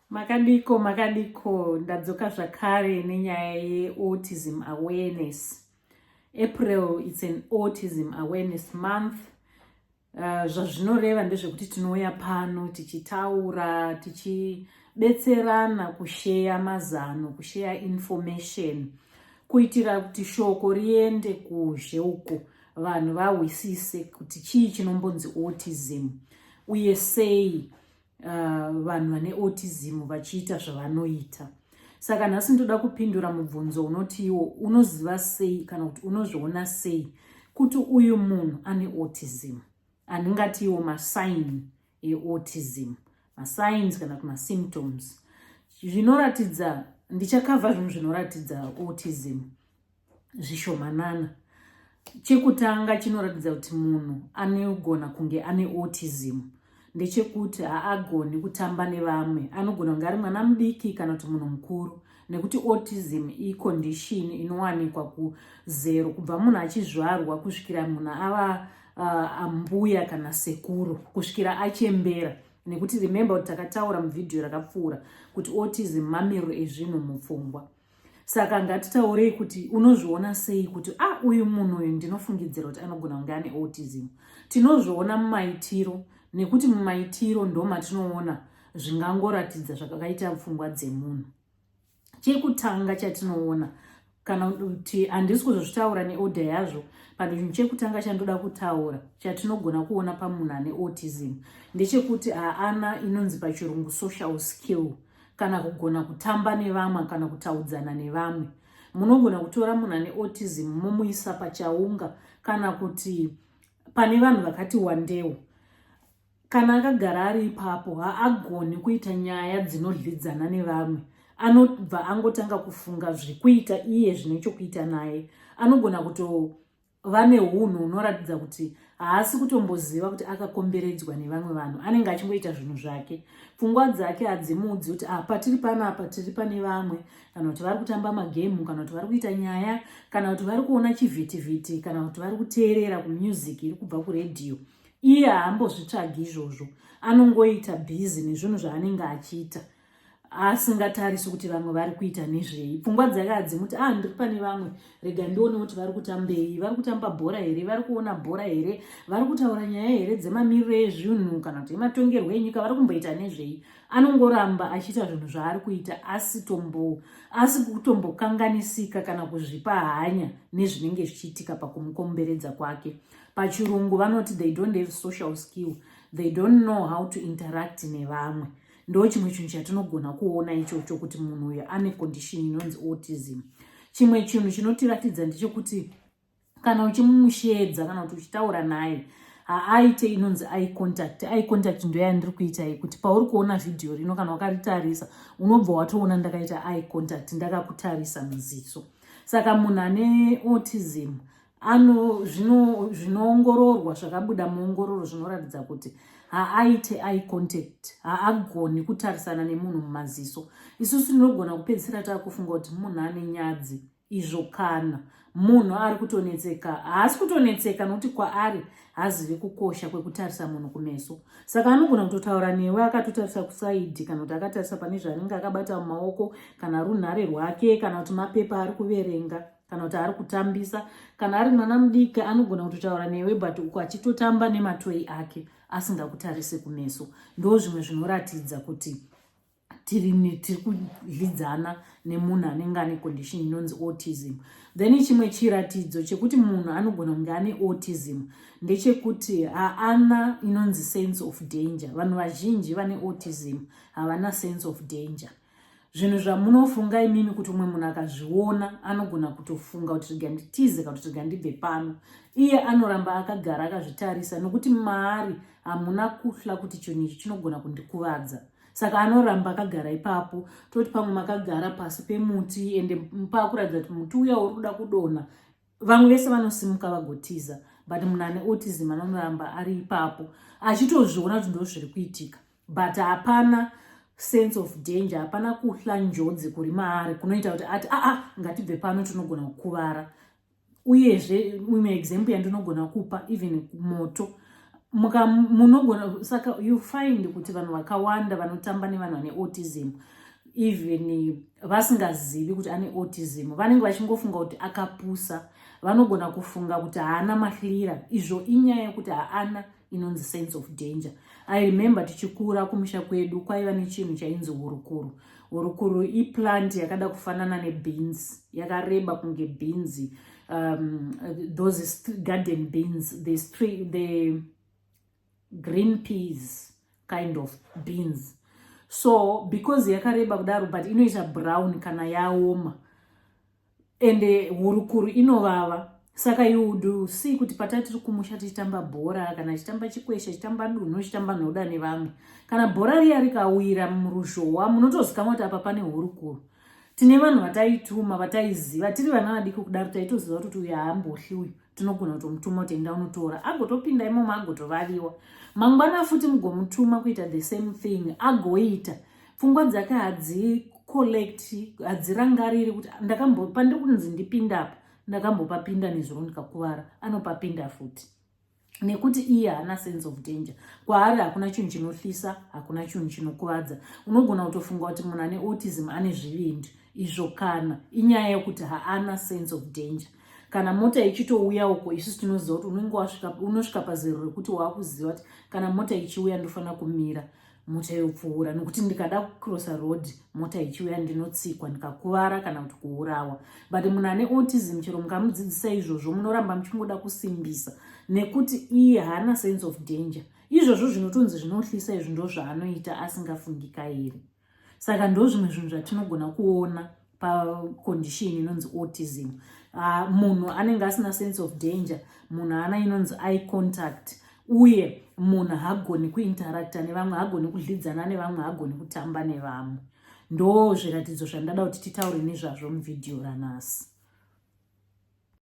Makadiko, ndadzoka zvakare nenyaya yeautism awareness. April, it's an autism awareness month. Zvazvinoreva ndezvekuti tinouya pano tichitaura, tichibetserana kusheya mazano, kusheya information, kuitira kuti shoko riende kuzhe uko vanhu vahwisise kuti chii chinombonzi autism uye sei vanhu vane autism vachiita zvavanoita. Saka nhasi ndoda kupindura mubvunzo unoti iwo unoziva sei kana kuti unozviona sei kuti uyu munhu ane autism, aningati iwo masign eautism, masigns kana kuti masymptoms. Zvinoratidza, ndichakavha zvinhu zvinoratidza autism zvishomanana. Chekutanga chinoratidza kuti munhu anogona kunge ane autism ndechekuti haagoni kutamba nevamwe, anogona kunge ari mwana mudiki kana kuti munhu mukuru, nekuti autism icondition inowanikwa kuzero kubva munhu achizvarwa kusvikira munhu ava ambuya kana sekuru, kusvikira achembera. Nekuti remember kuti takataura muvhidhiyo rakapfuura kuti autism mamiriro ezvinhu mupfungwa. Saka ngatitaurei kuti unozviona sei kuti uyu munhu uyu ndinofungidzira kuti anogona kunge ane autism. Tinozviona mumaitiro, nekuti mumaitiro ndo matinoona zvingangoratidza zvakaita pfungwa dzemunhu. Chekutanga chatinoona, kana kuti handisi kuzozvitaura neodha yazvo, panhu chekutanga chandoda kutaura chatinogona kuona pamunhu ane autism ndechekuti haana inonzi pachirungu social skill, kana kugona kutamba nevamwe kana kutaudzana nevamwe. Munogona kutora munhu ane autism momuisa pachaunga kana kuti pane vanhu vakati wandewo. Kana akagara ari ipapo haagoni kuita nyaya dzinodlidzana nevamwe. Anobva angotanga kufunga zvikuita iye zvine chokuita naye. Anogona kutova neunhu unoratidza kuti haasi kutomboziva kuti akakomberedzwa nevamwe vanhu. Anenge achingoita zvinhu zvake. Pfungwa dzake hadzimudzi kuti patiri panapa tiri pane vamwe, kana kuti vari kutamba magemu, kana kuti vari kuita nyaya, kana kuti vari kuona chivhitivhiti, kana kuti vari kuteerera kumusic iri kubva kuredhiyo. Iye haambozvitsvagi izvozvo. Anongoita bhizi nezvinhu zvaanenge achiita, asingatarisi kuti vamwe vari kuita nezvei. Pfungwa dzake hadzimuti ndiri pane vamwe, rega ndione kuti vari kutambei, vari kutamba bhora here, vari kuona bhora here, vari kutaura nyaya here dzemamiriro ezvinhu kana kuti ematongerwo enyika, vari kumboita nezvei. Anongoramba achiita zvinhu zvaari kuita asi kutombokanganisika kana kuzvipa hanya nezvinenge zvichiitika pakumukomberedza kwake. Pachirungu vanoti they don't have social skill, they don't know how to interact nevamwe. Ndo chimwe chinhu chatinogona kuona ichocho kuti munhu uyu ane condition inonzi autism. Chimwe chinhu chinotiratidza ndechekuti kana uchimushedza kana kuti uchitaura naye haaite inonzi eye contact. Eye contact ndo yandiri kuita iyi, kuti pauri kuona vhidhiyo rino kana wakaritarisa unobva watoona ndakaita eye contact, ndakakutarisa muziso. Saka munhu ane autism zvinoongororwa zvakabuda muongororo zvinoratidza kuti haaite eye contact, haagoni kutarisana nemunhu mumaziso. Isusu tinogona kupedzisira taakufunga kuti munhu ane nyadzi. Izvo kana munhu ari kutonetseka, haasi kutonetseka nokuti kwaari hazivi kukosha kwekutarisa munhu kumeso. Saka anogona kutotaura newe akatotarisa kusaidhi, kana kuti akatarisa pane zvaanenge akabata mumaoko, kana runhare rwake, kana kuti mapepa ari kuverenga, kana kuti ari kutambisa. Kana ari mwana mudiki anogona kutotaura newe but uko achitotamba nematoi ake asingakutarisi kumeso. Ndo zvimwe zvinoratidza kuti tiri kudlidzana nemunhu anenge ane condition inonzi autism. Then chimwe chiratidzo chekuti munhu anogona kunge ane autism ndechekuti haana inonzi sense of danger. Vanhu vazhinji vane autism havana sense of danger. Zvinhu zvamunofunga imimi kuti umwe munhu akazviona anogona kutofunga kuti rega nditize kana kuti rega ndibve pano. Iye anoramba akagara akazvitarisa nokuti maari hamuna kuhla kuti chinhu ichi chinogona kundikuvadza. Saka anoramba akagara ipapo. Toti pamwe makagara pasi pemuti ende pakuratidza kuti muti uya uri kuda kudonha, vamwe vese vanosimuka vagotiza, but munhu ane autism anoramba ari ipapo achitozviona kuti ndo zviri kuitika, but hapana sense of danger, hapana kuhla njodzi kuri maari kunoita kuti ati ngatibve pano tinogona kukuvara. Uyezve imwe example yandinogona kupa, even moto. munogona saka you find kuti vanhu vakawanda vanotamba nevanhu vane autism even vasingazivi kuti ane autism vanenge vachingofunga kuti akapusa, vanogona kufunga kuti haana mahlira, izvo inyaya yekuti haana inonzi sense of danger. I remember tichikura kumusha kwedu kwaiva nechinhu chainzi hurukuru. Hurukuru iplant yakada kufanana nebeans, yakareba kunge beans, those garden beans, the green peas kind of beans. So because yakareba kudaro but inoita brown kana yaoma, ende hurukuru inovava. Saka you would see kuti patati tiri kumusha tichitamba bhora kana tichitamba chikwesha, tichitamba dunhu, tichitamba nhoda nevamwe, kana bhora riya rikawira muruzhowa munotozikamwa kuti apa pane hurukuru. Tine vanhu vataituma vataiziva tiri vana vadiki kudaro, taitoziva kuti uyu haambohli uyu, tinogona kutomutuma kuti enda unotora, agotopinda imomo agotovaviwa. Mangwana futi mugomutuma kuita the same thing, agoita. Pfungwa dzake hadzirangariri kuti pandiri kunzi ndipinda apa ndakambopapinda nezuro ndikakuvara, anopapinda futi. Nekuti iye haana sense of danger. Kwaari hakuna chinhu chinohlisa, hakuna chinhu chinokuvadza. Unogona kutofunga kuti munhu ane autism ane zvivindi, izvo kana inyaya yekuti haana sense of danger. Kana mota ichitouya uko isusu tinoziva kuti unenge unosvika pazero rekuti waakuziva kuti kana mota ichiuya ndofanira kumira mota yopfuura, nokuti ndikada kucrossa road mota ichiuya ndinotsikwa ndikakuvara kana kuti kuurawa. But munhu ane autism chero mukamudzidzisa izvozvo munoramba muchingoda kusimbisa nekuti iye haana sense of danger. Izvozvo zvinotonzi zvinohlisa izvo ndo zvaanoita asingafungikairi. Saka ndo zvimwe zvinhu zvatinogona kuona pacondition inonzi autism. Munhu anenge asina sense of danger, munhu haana inonzi eye contact, uye munhu hagoni kuinteracta nevamwe, hagoni kudlidzana nevamwe, hagoni kutamba nevamwe. Ndo zviratidzo zvandada kuti titaure nezvazvo muvhidhiyo ranhasi.